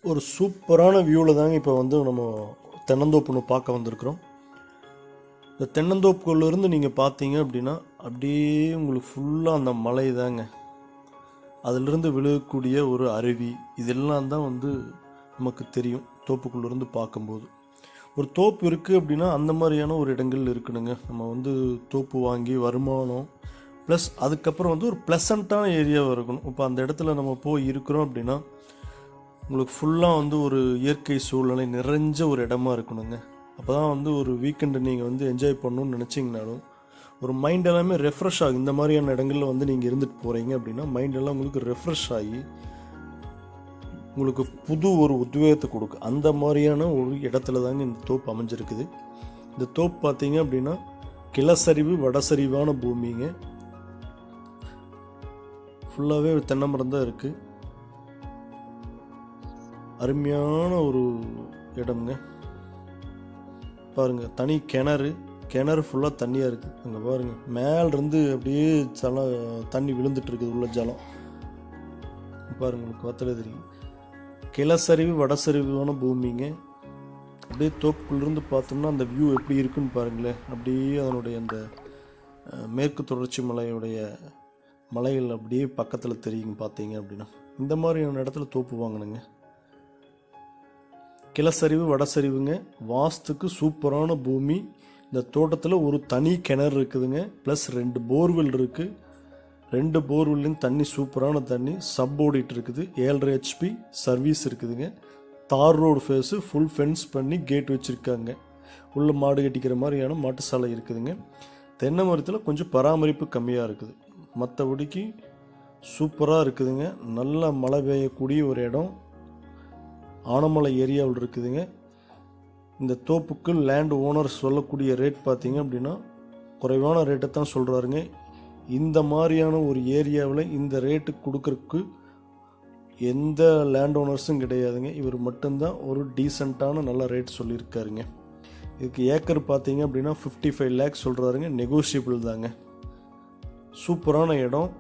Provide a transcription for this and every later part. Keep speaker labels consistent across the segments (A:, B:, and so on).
A: ஒரு சூப்பரான வியூவில் தாங்க இப்போ வந்து நம்ம தென்னந்தோப்பு ஒன்று பார்க்க வந்திருக்கிறோம். இந்த தென்னந்தோப்புக்குள்ளேருந்து நீங்கள் பார்த்தீங்க அப்படின்னா அப்படியே உங்களுக்கு ஃபுல்லாக அந்த மலை தாங்க, அதிலிருந்து விழுகக்கூடிய ஒரு அருவி, இதெல்லாம் தான் வந்து நமக்கு தெரியும் தோப்புக்குள்ளேருந்து பார்க்கும்போது. ஒரு தோப்பு இருக்குது அப்படின்னா அந்த மாதிரியான ஒரு இடங்கள் இருக்கணுங்க. நம்ம வந்து தோப்பு வாங்கி வருமானம் ப்ளஸ் அதுக்கப்புறம் வந்து ஒரு ப்ளசண்ட்டான ஏரியாவாக இருக்கணும். இப்போ அந்த இடத்துல நம்ம போய் இருக்கிறோம் அப்படின்னா உங்களுக்கு ஃபுல்லாக வந்து ஒரு இயற்கை சூழ்நிலை நிறைஞ்ச ஒரு இடமா இருக்கணுங்க. அப்போ தான் வந்து ஒரு வீக்கெண்டு நீங்கள் வந்து என்ஜாய் பண்ணணும்னு நினச்சிங்கனாலும் ஒரு மைண்ட் எல்லாமே ரெஃப்ரெஷ் ஆகும். இந்த மாதிரியான இடங்களில் வந்து நீங்கள் இருந்துட்டு போகிறீங்க அப்படின்னா மைண்ட் எல்லாம் உங்களுக்கு ரெஃப்ரெஷ் ஆகி உங்களுக்கு புது ஒரு உத்வேகத்தை கொடுக்கும். அந்த மாதிரியான ஒரு இடத்துல தாங்க இந்த தோப்பு அமைஞ்சிருக்குது. இந்த தோப்பு பார்த்தீங்க அப்படின்னா கிளசரிவு வடசரிவான பூமிங்க. ஃபுல்லாகவே தென்னை மரம் தான் இருக்குது. அருமையான ஒரு இடம்ங்க. பாருங்கள், தனி கிணறு ஃபுல்லாக தண்ணியாக இருக்குது. அங்கே பாருங்கள், மேலேருந்து அப்படியே தண்ணி விழுந்துட்டு இருக்குது, உள்ள ஜலம் பாருங்கள், உங்களுக்கு வத்தலை தெரியும். கிளசரிவு வடசரிவான பூமிங்க. அப்படியே தோப்புக்குள்ளேருந்து பார்த்தோம்னா அந்த வியூ எப்படி இருக்குன்னு பாருங்களேன். அப்படியே அதனுடைய அந்த மேற்கு தொடர்ச்சி மலைகள் அப்படியே பக்கத்தில் தெரியுங்க பார்த்தீங்க அப்படின்னா. இந்த மாதிரியான இடத்துல தோப்பு வாங்கணுங்க. கிளசரிவு வடசரிவுங்க, வாஸ்துக்கு சூப்பரான பூமி. இந்த தோட்டத்தில் ஒரு தனி கிணறு இருக்குதுங்க, ப்ளஸ் 2 போர்வெல் இருக்குது. 2 போர்வெல்லையும் தண்ணி சூப்பரான தண்ணி, சப் ஓடிட்டு இருக்குது. 7.5 HP சர்வீஸ் இருக்குதுங்க. தார் ரோடு ஃபேஸு, ஃபுல் ஃபென்ஸ் பண்ணி கேட் வச்சுருக்காங்க. உள்ள மாடு கட்டிக்கிற மாதிரியான மாட்டு சாலை இருக்குதுங்க. தென்னை மரத்தில் கொஞ்சம் பராமரிப்பு கம்மியாக இருக்குது, மற்றபடிக்கு சூப்பராக இருக்குதுங்க. நல்லா மழை பெய்யக்கூடிய ஒரு இடம் ஆனமலை ஏரியாவில் இருக்குதுங்க. இந்த தோப்புக்கு லேண்ட் ஓனர் சொல்லக்கூடிய ரேட் பார்த்தீங்க அப்படின்னா குறைவான ரேட்டை தான் சொல்கிறாருங்க. இந்த மாதிரியான ஒரு ஏரியாவில் இந்த ரேட்டுக்கு கொடுக்கறதுக்கு எந்த லேண்ட் ஓனர்ஸும் கிடையாதுங்க. இவர் மட்டும்தான் ஒரு டீசெண்டான நல்ல ரேட் சொல்லியிருக்காருங்க. இதுக்கு ஏக்கர் பார்த்தீங்க அப்படின்னா 55 lakhs சொல்கிறாருங்க. நெகோஷியபிள் தாங்க. சூப்பரான இடம்.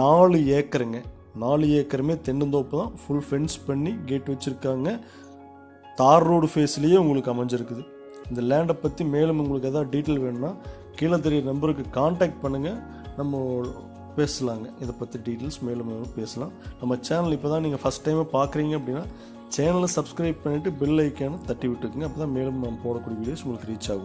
A: 4 ஏக்கருங்க. 4 ஏக்கருமே தென்னந்தோப்பு தான். ஃபுல் ஃபென்ஸ் பண்ணி கேட் வச்சுருக்காங்க. தார் ரோடு ஃபேஸ்லேயே உங்களுக்கு அமைஞ்சிருக்குது. இந்த லேண்டை பற்றி மேலும் உங்களுக்கு எதாவது டீட்டெயில் வேணும்னா கீழே தெரிய நம்பருக்கு காண்டாக்ட் பண்ணுங்கள், நம்ம பேசலாங்க. இதை பற்றி டீட்டெயில்ஸ் மேலும் பேசலாம். நம்ம சேனல் இப்போ தான் நீங்கள் ஃபஸ்ட் டைமாக பார்க்குறீங்க அப்படின்னா சேனலை சப்ஸ்கிரைப் பண்ணிவிட்டு பெல் ஐக்கானை தட்டி விட்டுக்குங்க. அப்போ தான் மேலும் நம்ம போடக்கூடிய வீடியோஸ் உங்களுக்கு ரீச் ஆகும்.